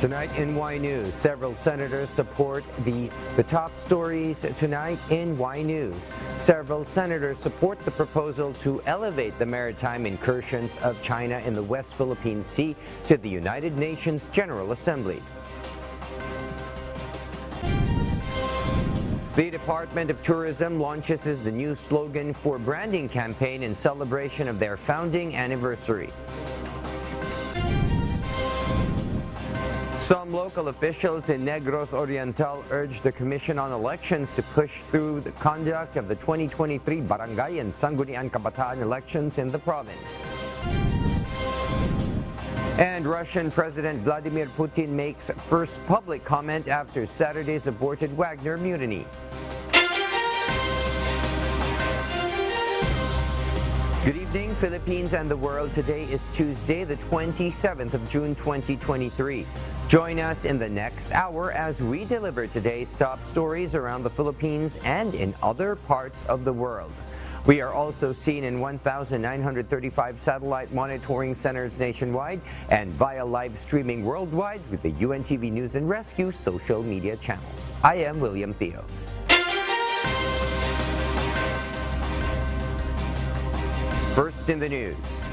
Tonight in Y News, several senators support the top stories tonight in Y News. Several senators support the proposal to elevate the maritime incursions of China in the West Philippine Sea to the United Nations General Assembly. The Department of Tourism launches the new slogan for branding campaign in celebration of their founding anniversary. Some local officials in Negros Oriental urged the Commission on Elections to push through the conduct of the 2023 Barangay and Sangguniang Kabataan elections in the province. And Russian President Vladimir Putin makes first public comment after Saturday's aborted Wagner mutiny. Good evening, Philippines and the world. Today is Tuesday, the 27th of June, 2023. Join us in the next hour as we deliver today's top stories around the Philippines and in other parts of the world. We are also seen in 1,935 satellite monitoring centers nationwide and via live streaming worldwide with the UNTV News and Rescue social media channels. I am William Theo. First in the news.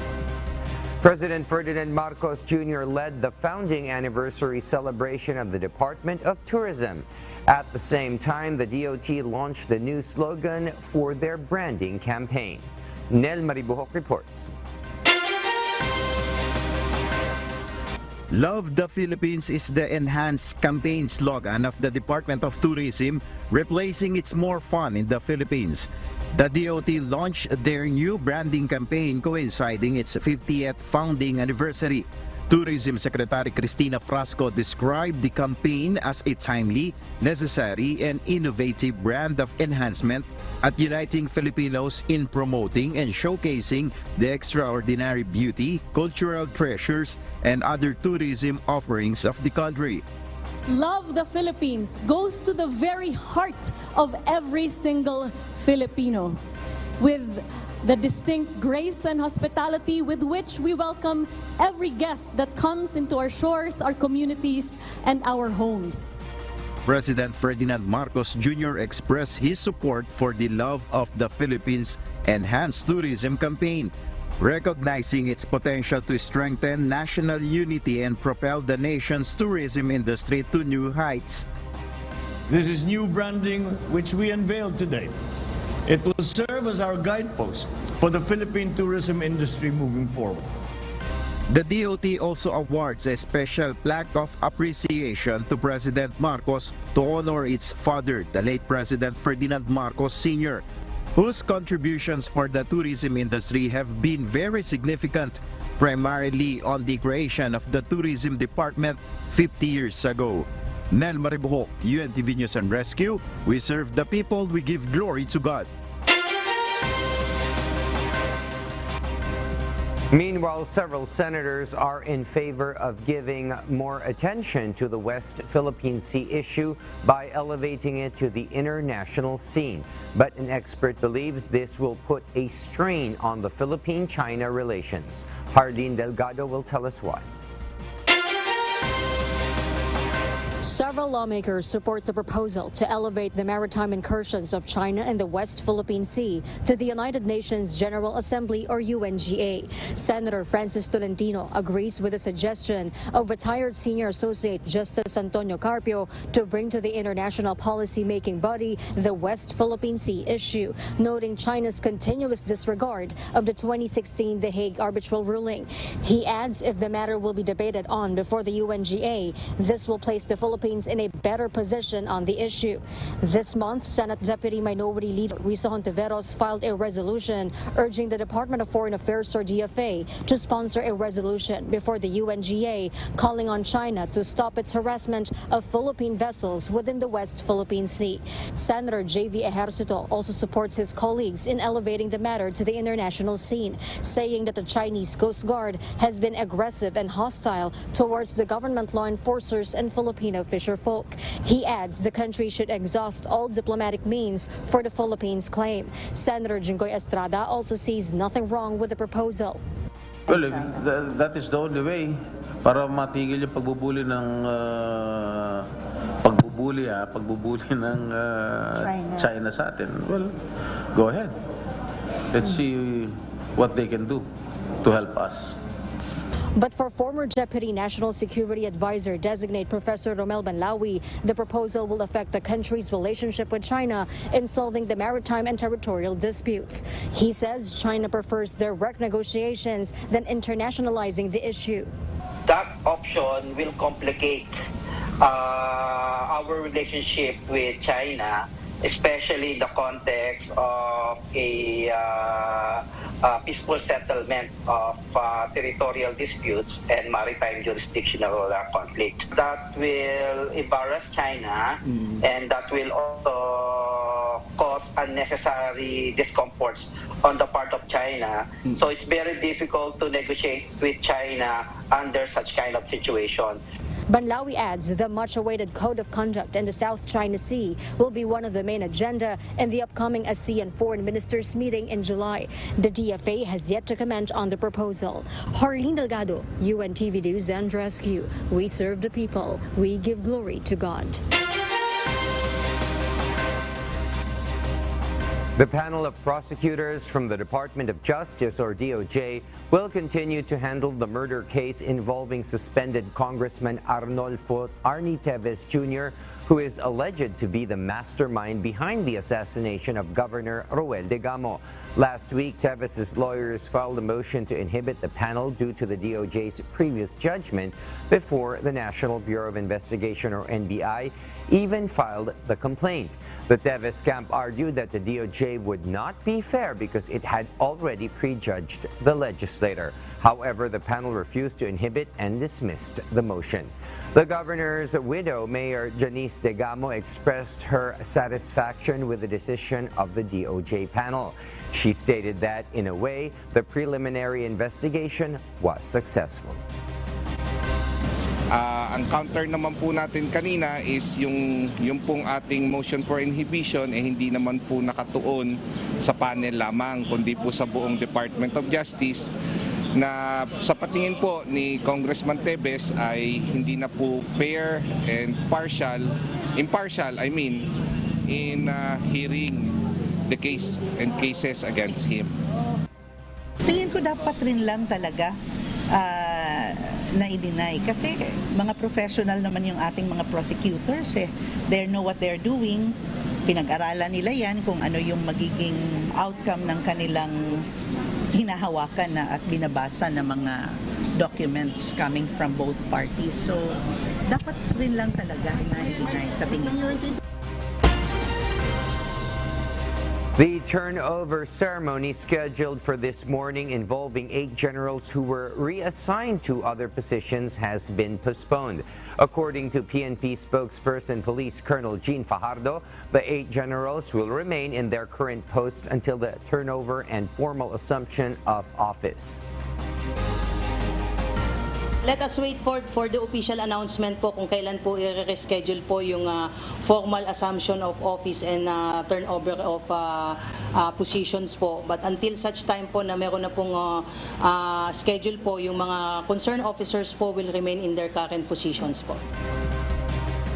President Ferdinand Marcos Jr. led the founding anniversary celebration of the Department of Tourism. At the same time, the DOT launched the new slogan for their branding campaign. Nel Maribuhok reports. Love the Philippines is the enhanced campaign slogan of the Department of Tourism, replacing its More Fun in the Philippines. The DOT launched their new branding campaign coinciding its 50th founding anniversary. Tourism Secretary Cristina Frasco described the campaign as a timely, necessary, and innovative brand of enhancement at uniting Filipinos in promoting and showcasing the extraordinary beauty, cultural treasures, and other tourism offerings of the country. Love the Philippines goes to the very heart of every single Filipino, with the distinct grace and hospitality with which we welcome every guest that comes into our shores, our communities, and our homes. President Ferdinand Marcos Jr. expressed his support for the Love of the Philippines Enhanced Tourism campaign, recognizing its potential to strengthen national unity and propel the nation's tourism industry to new heights. This is new branding which we unveiled today. It will serve as our guidepost for the Philippine tourism industry moving forward. The DOT also awards a special plaque of appreciation to President Marcos to honor its father, the late President Ferdinand Marcos Sr., whose contributions for the tourism industry have been very significant, primarily on the creation of the Tourism Department 50 years ago. Nel Maribuhok, UNTV News and Rescue. We serve the people, we give glory to God. Meanwhile, several senators are in favor of giving more attention to the West Philippine Sea issue by elevating it to the international scene. But an expert believes this will put a strain on the Philippine-China relations. Harleen Delgado will tell us why. Several lawmakers support the proposal to elevate the maritime incursions of China in the West Philippine Sea to the United Nations General Assembly, or UNGA. Senator Francis Tolentino agrees with the suggestion of retired Senior Associate Justice Antonio Carpio to bring to the international policy-making body the West Philippine Sea issue, noting China's continuous disregard of the 2016 The Hague arbitral ruling. He adds if the matter will be debated on before the UNGA, this will place the Philippines in a better position on the issue. This month, Senate Deputy Minority Leader Rizal Hontiveros filed a resolution urging the Department of Foreign Affairs, or DFA, to sponsor a resolution before the UNGA calling on China to stop its harassment of Philippine vessels within the West Philippine Sea. Senator J.V. Ejercito also supports his colleagues in elevating the matter to the international scene, saying that the Chinese Coast Guard has been aggressive and hostile towards the government law enforcers and Filipino fisherfolk. He adds the country should exhaust all diplomatic means for the Philippines' claim. Senator Jinggoy Estrada also sees nothing wrong with the proposal. Well, that is the only way para matigil yung pagbubuli ng pagbubuli ng China sa atin. Well, go ahead. Let's see what they can do to help us. But for former Deputy National Security Advisor designate Professor Romel Banlawi, the proposal will affect the country's relationship with China in solving the maritime and territorial disputes. He says China prefers direct negotiations than internationalizing the issue. That option will complicate our relationship with China, especially in the context of a peaceful settlement of territorial disputes and maritime jurisdictional conflicts. That will embarrass China, and that will also cause unnecessary discomforts on the part of China. So it's very difficult to negotiate with China under such kind of situation. Banlawi adds the much-awaited Code of Conduct in the South China Sea will be one of the main agenda in the upcoming ASEAN Foreign Ministers meeting in July. The DFA has yet to comment on the proposal. Harleen Delgado, UNTV News and Rescue. We serve the people. We give glory to God. The panel of prosecutors from the Department of Justice, or DOJ, will continue to handle the murder case involving suspended Congressman Arnolfo Arnie Teves Jr., who is alleged to be the mastermind behind the assassination of Governor Roel de Gamo. Last week, Teves' lawyers filed a motion to inhibit the panel due to the DOJ's previous judgment before the National Bureau of Investigation, or NBI, even filed the complaint. The Teves camp argued that the DOJ would not be fair because it had already prejudged the legislator. However, the panel refused to inhibit and dismissed the motion. The governor's widow, Mayor Janice de Gamo, expressed her satisfaction with the decision of the DOJ panel. She stated that, in a way, the preliminary investigation was successful. Ang counter naman po natin kanina is yung pong ating motion for inhibition hindi naman po nakatuon sa panel lamang, kundi po sa buong Department of Justice, na sa patingin po ni Congressman Teves ay hindi na po fair and impartial in hearing the case and cases against him. Tingin ko dapat rin lang talaga na i-deny kasi mga professional naman yung ating mga prosecutors they know what they're doing, pinag-aralan nila yan kung ano yung magiging outcome ng kanilang hinahawakan na at binabasa ng mga documents coming from both parties, so dapat rin lang talaga na i-deny sa tingin ko. The turnover ceremony scheduled for this morning involving 8 generals who were reassigned to other positions has been postponed. According to PNP spokesperson Police Colonel Jean Fajardo, the 8 generals will remain in their current posts until the turnover and formal assumption of office. Let us wait for the official announcement po kung kailan po i-reschedule po yung formal assumption of office and turnover of positions po. But until such time po na meron na pong schedule po, yung mga concerned officers po will remain in their current positions po.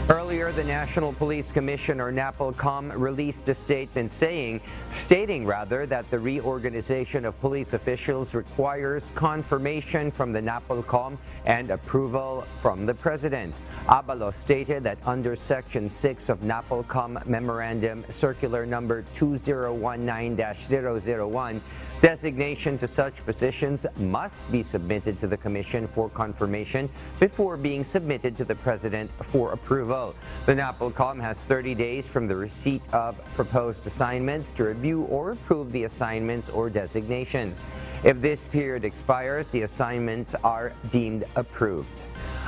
Earlier, the National Police Commission, or NAPOLCOM, released a statement stating that the reorganization of police officials requires confirmation from the NAPOLCOM and approval from the President. Abalos stated that under Section 6 of NAPOLCOM Memorandum Circular Number 2019-001, designation to such positions must be submitted to the Commission for confirmation before being submitted to the President for approval. The NAPOLCOM has 30 days from the receipt of proposed assignments to review or approve the assignments or designations. If this period expires, the assignments are deemed approved.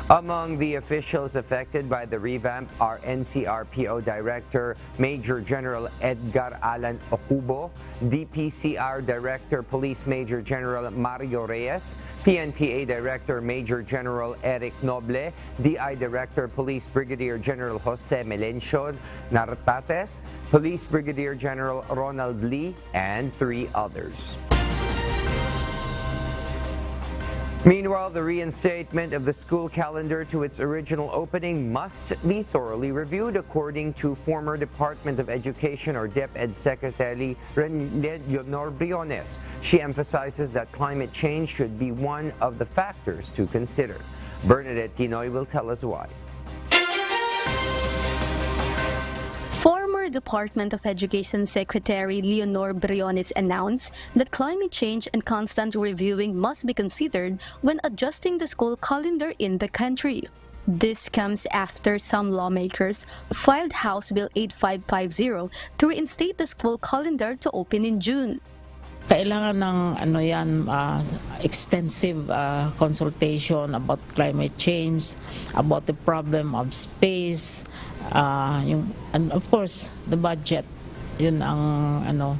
Among the officials affected by the revamp are NCRPO Director Major General Edgar Alan Ocubo, DPCR Director Police Major General Mario Reyes, PNPA Director Major General Eric Noble, DI Director Police Brigadier General Jose Melencio Nartates, Police Brigadier General Ronald Lee, and 3 others. Meanwhile, the reinstatement of the school calendar to its original opening must be thoroughly reviewed, according to former Department of Education or DepEd Secretary Leonor Briones. She emphasizes that climate change should be one of the factors to consider. Bernadette Tinoy will tell us why. Former Department of Education Secretary Leonor Briones announced that climate change and constant reviewing must be considered when adjusting the school calendar in the country. This comes after some lawmakers filed House Bill 8550 to reinstate the school calendar to open in June. Kailangan ng extensive consultation about climate change, about the problem of space, and of course the budget. Yun ang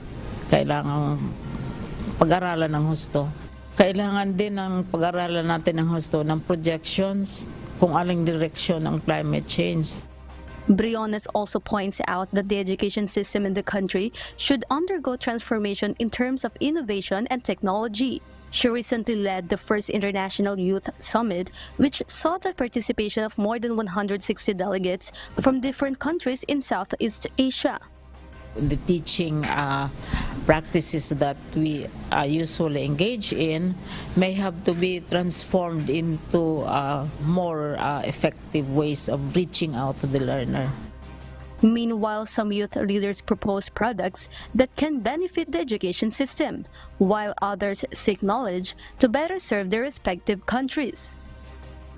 kailangan pag-aralan ng husto. Kailangan din ng pag-aralan natin ng husto ng projections kung aling direksyon ng climate change. Briones also points out that the education system in the country should undergo transformation in terms of innovation and technology. She recently led the first International Youth Summit, which saw the participation of more than 160 delegates from different countries in Southeast Asia. The teaching practices that we usually engage in may have to be transformed into more effective ways of reaching out to the learner. Meanwhile, some youth leaders propose products that can benefit the education system, while others seek knowledge to better serve their respective countries.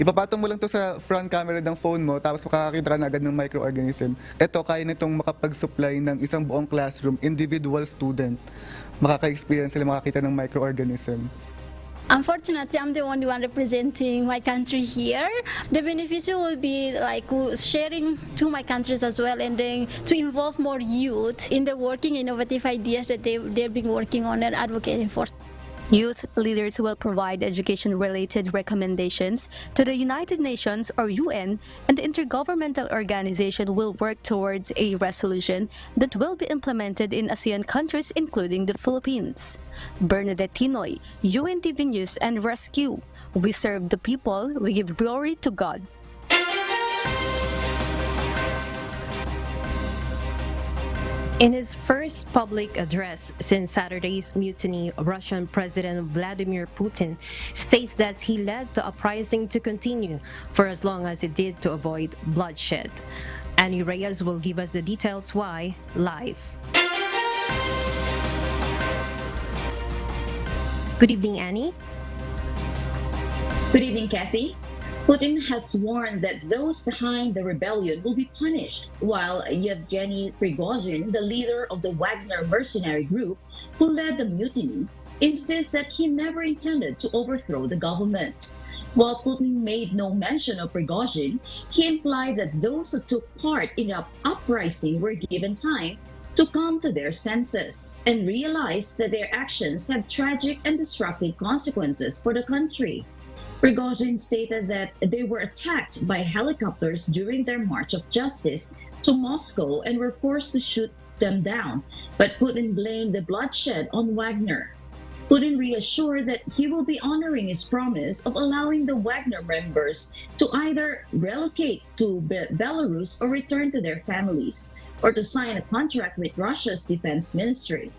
Ipapatong mo lang to sa front camera ng phone mo, tapos makakakita ka na agad ng microorganism. Ito, kaya nitong makapag-supply ng isang buong classroom, individual student. Makaka-experience sila, makakita ng microorganism. Unfortunately, I'm the only one representing my country here. The beneficiary will be like sharing to my countries as well, and then to involve more youth in the working innovative ideas that they've been working on and advocating for. Youth leaders will provide education-related recommendations to the United Nations or UN, and the intergovernmental organization will work towards a resolution that will be implemented in ASEAN countries, including the Philippines. Bernadette Tinoy, UNTV News and Rescue. We serve the people, we give glory to God. In his first public address since Saturday's mutiny, Russian President Vladimir Putin states that he led the uprising to continue for as long as it did to avoid bloodshed. Annie Reyes will give us the details why live. Good evening, Annie. Good evening, Kathy. Putin has warned that those behind the rebellion will be punished, while Yevgeny Prigozhin, the leader of the Wagner mercenary group who led the mutiny, insists that he never intended to overthrow the government. While Putin made no mention of Prigozhin, he implied that those who took part in the uprising were given time to come to their senses and realize that their actions have tragic and destructive consequences for the country. Prigozhin stated that they were attacked by helicopters during their march of justice to Moscow and were forced to shoot them down, but Putin blamed the bloodshed on Wagner. Putin reassured that he will be honoring his promise of allowing the Wagner members to either relocate to Belarus or return to their families, or to sign a contract with Russia's defense ministry.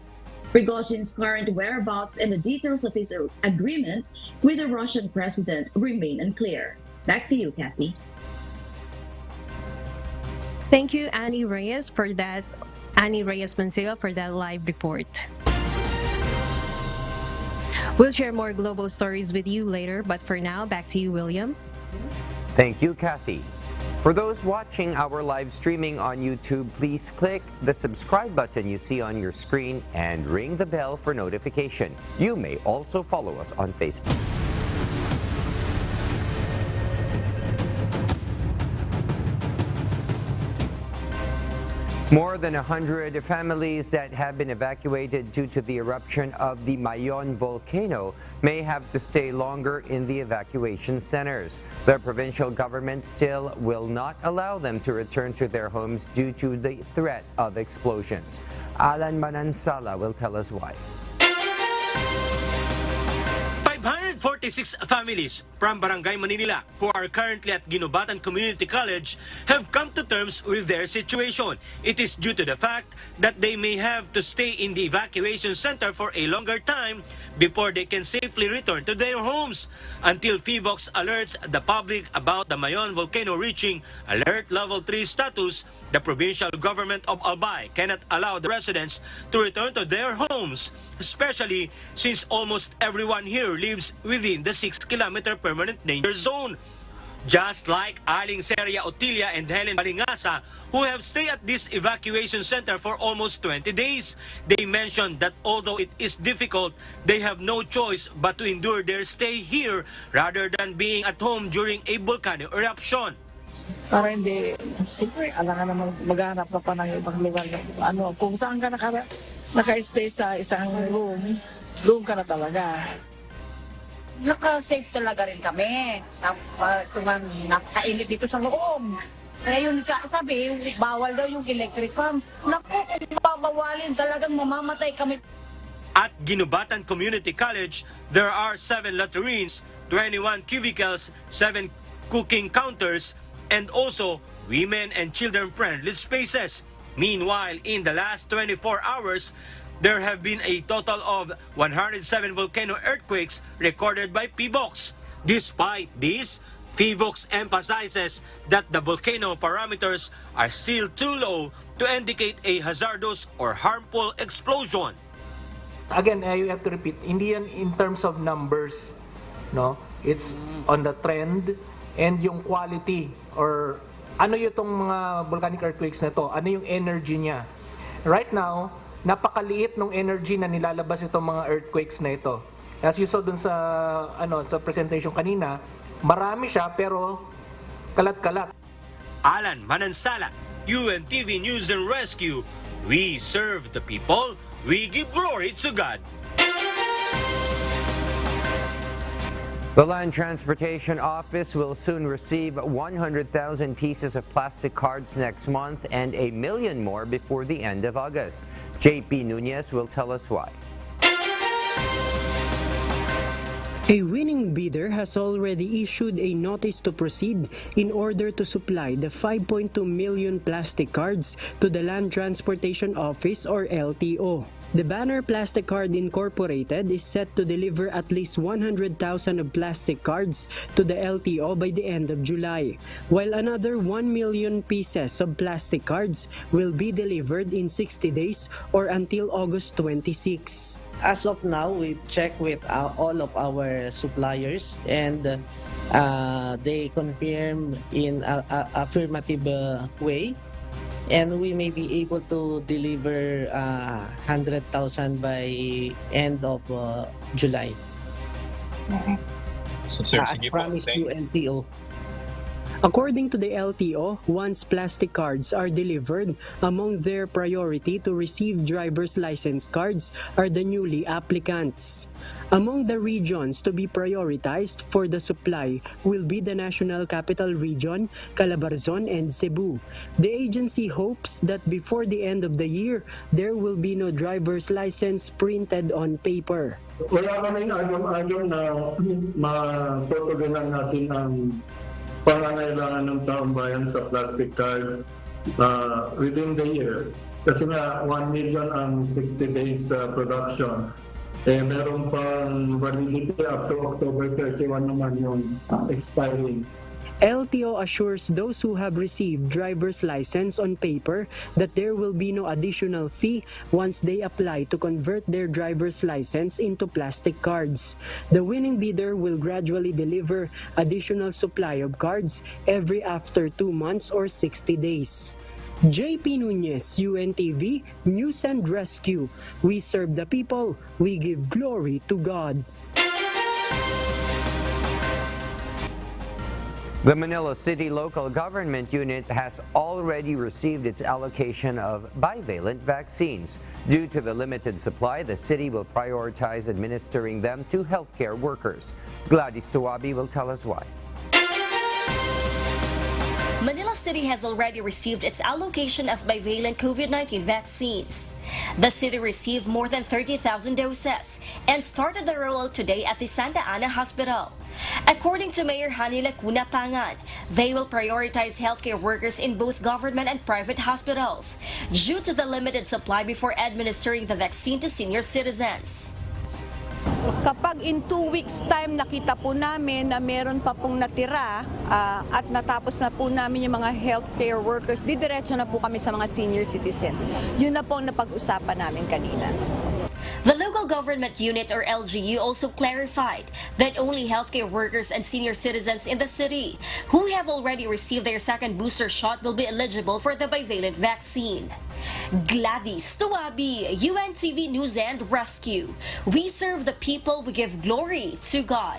Prigozhin's current whereabouts and the details of his agreement with the Russian president remain unclear. Back to you, Kathy. Thank you, Annie Reyes Mancilla, for that live report. We'll share more global stories with you later, but for now, back to you, William. Thank you, Kathy. For those watching our live streaming on YouTube, please click the subscribe button you see on your screen and ring the bell for notification. You may also follow us on Facebook. More than 100 families that have been evacuated due to the eruption of the Mayon volcano may have to stay longer in the evacuation centers. The provincial government still will not allow them to return to their homes due to the threat of explosions. Alan Manansala will tell us why. 46 families from Barangay Manila who are currently at Ginubatan Community College have come to terms with their situation. It is due to the fact that they may have to stay in the evacuation center for a longer time before they can safely return to their homes. Until FIVOX alerts the public about the Mayon volcano reaching alert level 3 status, the provincial government of Albay cannot allow the residents to return to their homes, especially since almost everyone here lives within the 6-kilometer permanent danger zone. Just like Aling Seria Otilia and Helen Balingasa, who have stayed at this evacuation center for almost 20 days. They mentioned that although it is difficult, they have no choice but to endure their stay here rather than being at home during a volcanic eruption. Para hindi, siyempre, alangan naman maghanap ka pa ng ibang lugar. Kung saan ka naka-stay sa isang room ka na talaga. Naka-safe talaga rin kami. Napakainit dito sa loob. Kaya yung sabi, bawal daw yung electric pump. Naku, kung babawalin, talagang mamamatay kami. At Ginubatan Community College, there are 7 latrines, 21 cubicles, 7 cooking counters, and also women and children-friendly spaces. Meanwhile, in the last 24 hours, there have been a total of 107 volcano earthquakes recorded by PBOX. Despite this, PBOX emphasizes that the volcano parameters are still too low to indicate a hazardous or harmful explosion. Again, you have to repeat, hindi yan in terms of numbers, no? It's on the trend and yung quality or ano yung mga volcanic earthquakes na to, ano yung energy niya. Right now, napakaliit ng energy na nilalabas itong mga earthquakes na ito. As you saw dun sa sa presentation kanina, marami siya pero kalat-kalat. Alan Manansala, UNTV News and Rescue. We serve the people, we give glory to God. The Land Transportation Office will soon receive 100,000 pieces of plastic cards next month and 1 million more before the end of August. JP Nunez will tell us why. A winning bidder has already issued a notice to proceed in order to supply the 5.2 million plastic cards to the Land Transportation Office or LTO. The Banner Plastic Card Incorporated is set to deliver at least 100,000 of plastic cards to the LTO by the end of July, while another 1 million pieces of plastic cards will be delivered in 60 days or until August 26. As of now, we check with all of our suppliers and they confirm in an affirmative way. And we may be able to deliver 100,000 by end of July. So, sir, as promised to LTO. According to the LTO, once plastic cards are delivered, among their priority to receive driver's license cards are the newly applicants. Among the regions to be prioritized for the supply will be the National Capital Region, Calabarzon, and Cebu. The agency hopes that before the end of the year, there will be no driver's license printed on paper. Wala kaming agam-agam na matutugunan natin ang pangangailangan ng taong bayan sa plastic card within the year. Kasi nga 1 million ang 60 days production. Meron pang validity up to October 31 naman yung expiring. LTO assures those who have received driver's license on paper that there will be no additional fee once they apply to convert their driver's license into plastic cards. The winning bidder will gradually deliver additional supply of cards every after 2 months or 60 days. JP Nunez, UNTV, News and Rescue. We serve the people, we give glory to God. The Manila City Local Government Unit has already received its allocation of bivalent vaccines. Due to the limited supply, the city will prioritize administering them to healthcare workers. Gladys Tuwabi will tell us why. Manila City has already received its allocation of bivalent COVID-19 vaccines. The city received more than 30,000 doses and started the rollout today at the Santa Ana Hospital. According to Mayor Hani Lacuna Pangan, they will prioritize healthcare workers in both government and private hospitals due to the limited supply before administering the vaccine to senior citizens. Kapag in 2 weeks time nakita po namin na meron pa pong natira at natapos na po namin yung mga healthcare workers, didiretso na po kami sa mga senior citizens. Yun na po ang napag-usapan namin kanina. The local government unit or LGU also clarified that only healthcare workers and senior citizens in the city who have already received their second booster shot will be eligible for the bivalent vaccine. Gladys Tuabi, UNTV News and Rescue. We serve the people, we give glory to God.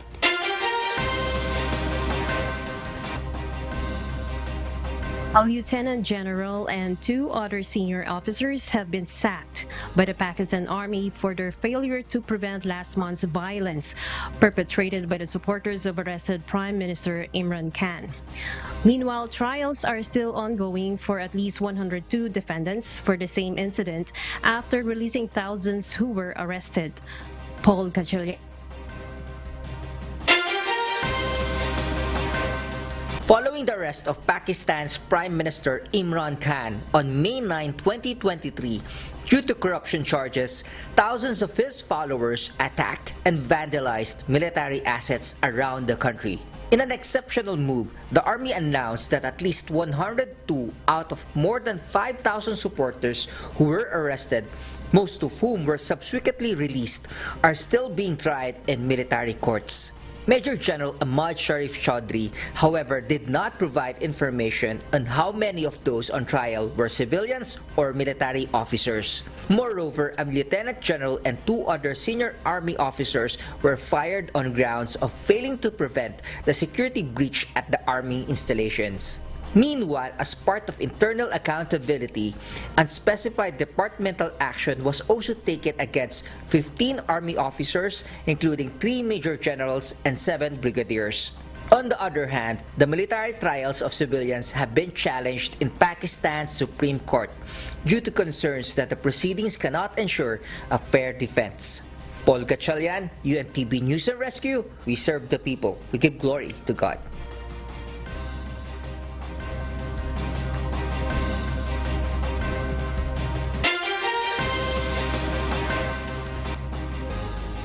A lieutenant general and 2 other senior officers have been sacked by the Pakistan Army for their failure to prevent last month's violence perpetrated by the supporters of arrested Prime Minister Imran Khan. Meanwhile, trials are still ongoing for at least 102 defendants for the same incident after releasing thousands who were arrested. Paul Cachelier. Following the arrest of Pakistan's Prime Minister Imran Khan on May 9, 2023, due to corruption charges, thousands of his followers attacked and vandalized military assets around the country. In an exceptional move, the army announced that at least 102 out of more than 5,000 supporters who were arrested, most of whom were subsequently released, are still being tried in military courts. Major General Ahmad Sharif Chaudhry, however, did not provide information on how many of those on trial were civilians or military officers. Moreover, a lieutenant general and 2 other senior army officers were fired on grounds of failing to prevent the security breach at the army installations. Meanwhile, as part of internal accountability, unspecified departmental action was also taken against 15 army officers, including 3 major generals and 7 brigadiers. On the other hand, the military trials of civilians have been challenged in Pakistan's Supreme Court due to concerns that the proceedings cannot ensure a fair defense. Paul Gatchalian, UNTV News and Rescue. We serve the people. We give glory to God.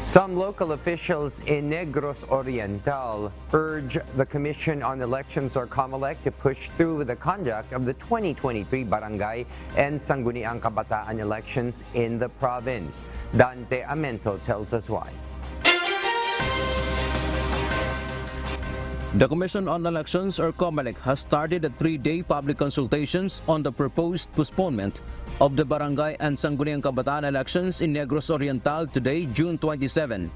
Some local officials in Negros Oriental urge the Commission on Elections or COMELEC to push through the conduct of the 2023 Barangay and Sangguniang Kabataan elections in the province. Dante Amento tells us why. The Commission on Elections or COMELEC has started a 3-day public consultations on the proposed postponement of the Barangay and Sangguniang Kabataan elections in Negros Oriental today, June 27.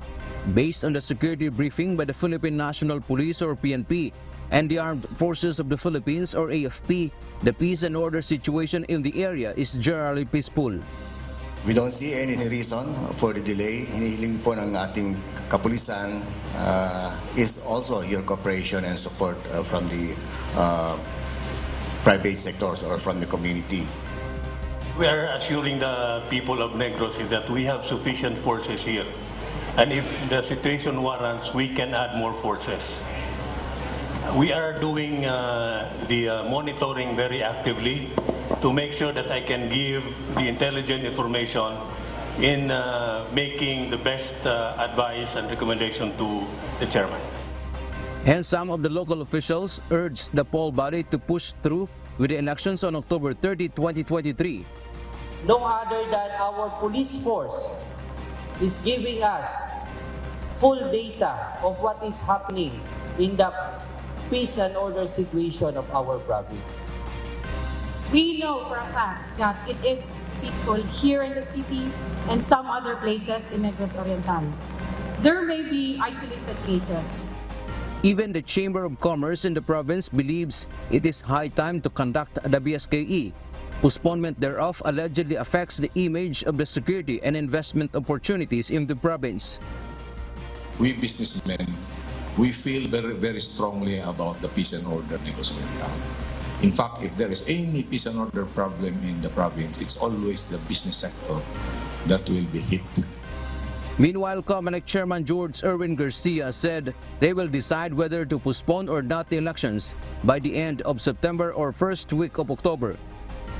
Based on the security briefing by the Philippine National Police or PNP and the Armed Forces of the Philippines or AFP, the peace and order situation in the area is generally peaceful. We don't see any reason for the delay. Hinihiling po ng ating kapulisan is also your cooperation and support from the private sectors or from the community. We are assuring the people of Negros is that we have sufficient forces here. And if the situation warrants, we can add more forces. We are doing the monitoring very actively to make sure that I can give the intelligent information in making the best advice and recommendation to the chairman. And some of the local officials urged the poll body to push through with the elections on October 30, 2023. No other than our police force is giving us full data of what is happening in the peace and order situation of our province. We know for a fact that it is peaceful here in the city and some other places in Negros Oriental. There may be isolated cases. Even the Chamber of Commerce in the province believes it is high time to conduct the BSKE. Postponement thereof allegedly affects the image of the security and investment opportunities in the province. We businessmen, we feel very, very strongly about the peace and order in Negros Oriental. In fact, if there is any peace and order problem in the province, it's always the business sector that will be hit. Meanwhile, COMELEC Chairman George Erwin Garcia said they will decide whether to postpone or not the elections by the end of September or first week of October.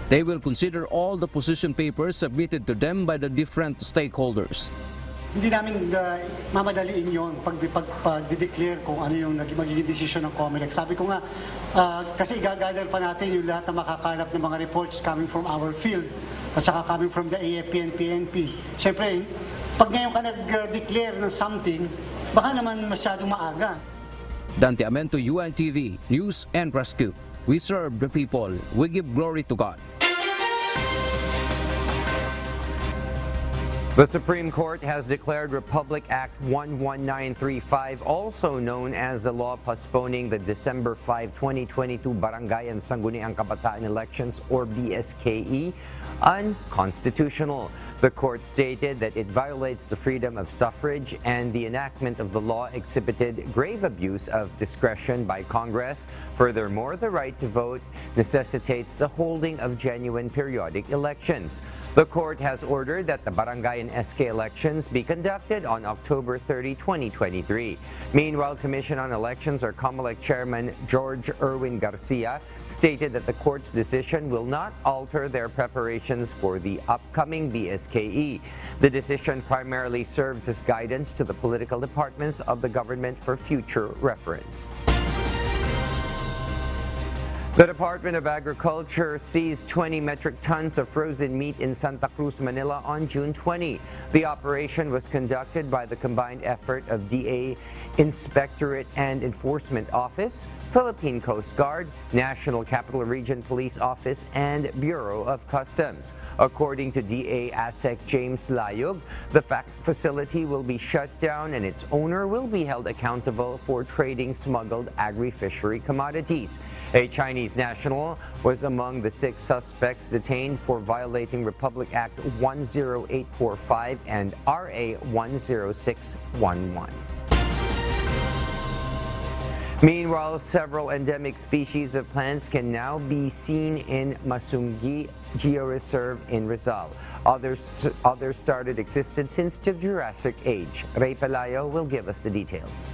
They will consider all the position papers submitted to them by the different stakeholders. Hindi namin mamadaliin yon pag-declare kung ano yung magiging desisyon ng COMELEC. Sabi ko nga, kasi igagather pa natin yung lahat na makakalap ng mga reports coming from our field at saka coming from the AFP and PNP. Siyempre, pag ngayon ka nag-declare ng something, baka naman masyadong maaga. Dante Amento, UNTV, News and Rescue. We serve the people. We give glory to God. The Supreme Court has declared Republic Act 11935, also known as the law postponing the December 5, 2022 Barangay and Sangguniang Kabataan elections, or BSKE, unconstitutional. The court stated that it violates the freedom of suffrage, and the enactment of the law exhibited grave abuse of discretion by Congress. Furthermore, the right to vote necessitates the holding of genuine periodic elections. The court has ordered that the barangay and SK elections be conducted on October 30, 2023. Meanwhile, Commission on Elections, or COMELEC Chairman George Erwin Garcia, stated that the court's decision will not alter their preparations for the upcoming BSKE. The decision primarily serves as guidance to the political departments of the government for future reference. The Department of Agriculture seized 20 metric tons of frozen meat in Santa Cruz, Manila on June 20. The operation was conducted by the combined effort of DA Inspectorate and Enforcement Office, Philippine Coast Guard, National Capital Region Police Office, and Bureau of Customs. According to DA ASEC James Layog, the facility will be shut down and its owner will be held accountable for trading smuggled agri-fishery commodities. A Chinese national was among the 6 suspects detained for violating Republic Act 10845 and RA 10611. Meanwhile, several endemic species of plants can now be seen in Masungi Georeserve in Rizal. Others started existence since the Jurassic Age. Ray Pelayo will give us the details.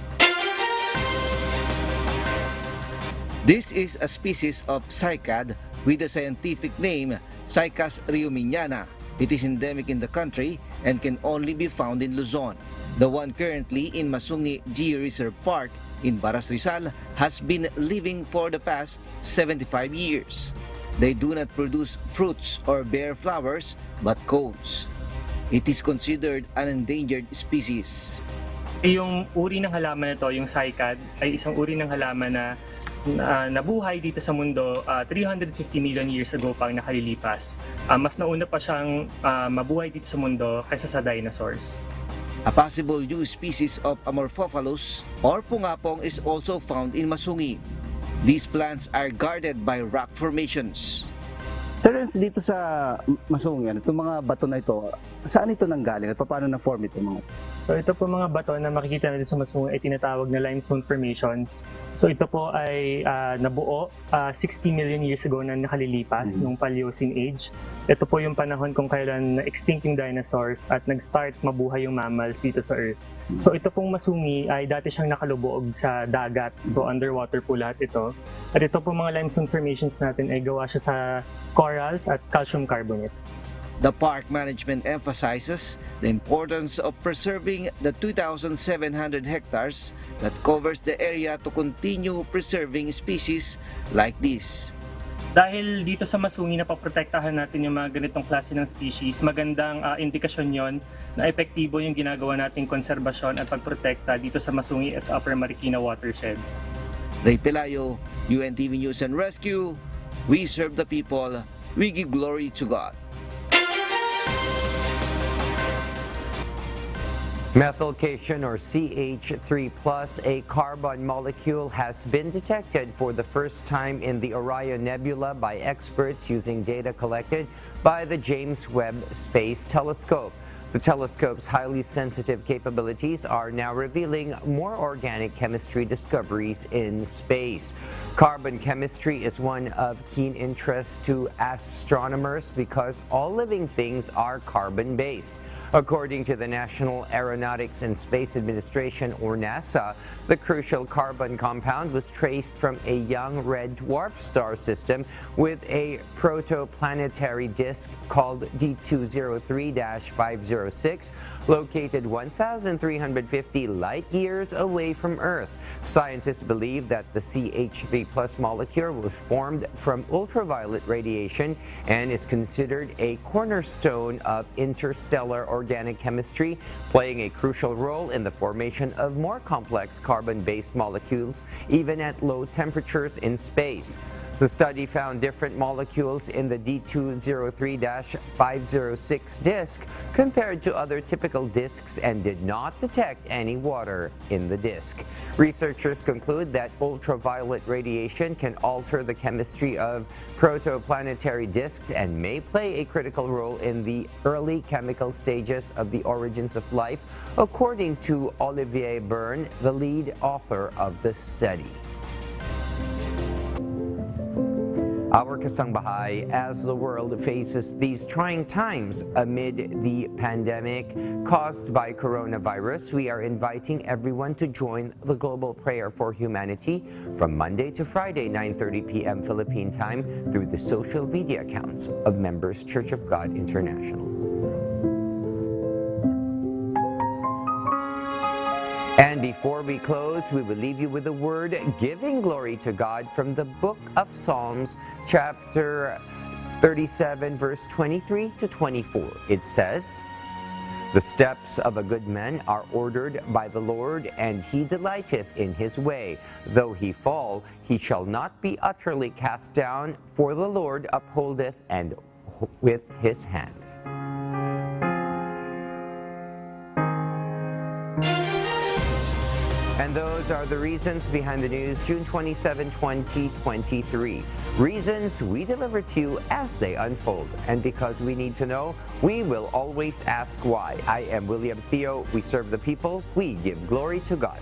This is a species of cycad with the scientific name Cycas riominiana. It is endemic in the country and can only be found in Luzon. The one currently in Masungi Georeserve Park in Baras Rizal has been living for the past 75 years. They do not produce fruits or bear flowers but cones. It is considered an endangered species. Yung uri ng halaman na to, yung cycad, ay isang uri ng halaman na nabuhay dito sa mundo 350 million years ago pang nakalilipas. Mas nauna pa siyang mabuhay dito sa mundo kaysa sa dinosaurs. A possible new species of Amorphophallus or pungapong is also found in Masungi. These plants are guarded by rock formations. Sir, dito sa Masungi, itong mga bato na ito, saan ito nanggaling at paano na-form ito mga? So ito po mga bato na makikita natin sa Masungi ay tinatawag na limestone formations. So ito po ay nabuo 60 million years ago na nakalilipas nung Paleocene Age. Ito po yung panahon kung kailan na-extinct yung dinosaurs at nag-start mabuhay yung mammals dito sa Earth. So ito pong Masungi ay dati siyang nakalubog sa dagat. So underwater po lahat ito. At ito po mga limestone formations natin ay gawa siya sa corals at calcium carbonate. The park management emphasizes the importance of preserving the 2,700 hectares that covers the area to continue preserving species like this. Dahil dito sa Masungi napaprotektahan natin yung mga ganitong klase ng species, magandang indikasyon yon na epektibo yung ginagawa nating konserbasyon at pagprotekta dito sa Masungi at sa Upper Marikina watershed. Ray Pelayo, UNTV News and Rescue. We serve the people. We give glory to God. Methylcation, or CH3+, a carbon molecule, has been detected for the first time in the Orion Nebula by experts using data collected by the James Webb Space Telescope. The telescope's highly sensitive capabilities are now revealing more organic chemistry discoveries in space. Carbon chemistry is one of keen interest to astronomers because all living things are carbon-based. According to the National Aeronautics and Space Administration, or NASA, the crucial carbon compound was traced from a young red dwarf star system with a protoplanetary disk called D203-506, located 1,350 light-years away from Earth. Scientists believe that the CH3+ molecule was formed from ultraviolet radiation and is considered a cornerstone of interstellar organic chemistry, playing a crucial role in the formation of more complex carbon-based molecules, even at low temperatures in space. The study found different molecules in the D203-506 disk compared to other typical disks and did not detect any water in the disk. Researchers conclude that ultraviolet radiation can alter the chemistry of protoplanetary disks and may play a critical role in the early chemical stages of the origins of life, according to Olivier Byrne, the lead author of the study. Our kasangbahay, as the world faces these trying times amid the pandemic caused by coronavirus, we are inviting everyone to join the Global Prayer for Humanity from Monday to Friday, 9:30 p.m. Philippine time through the social media accounts of Members Church of God International. And before we close, we will leave you with a word giving glory to God from the book of Psalms, chapter 37, verse 23 to 24. It says, "The steps of a good man are ordered by the Lord, and he delighteth in his way. Though he fall, he shall not be utterly cast down, for the Lord upholdeth and with his hand." And those are the reasons behind the news, June 27, 2023. Reasons we deliver to you as they unfold. And because we need to know, we will always ask why. I am William Theo. We serve the people. We give glory to God.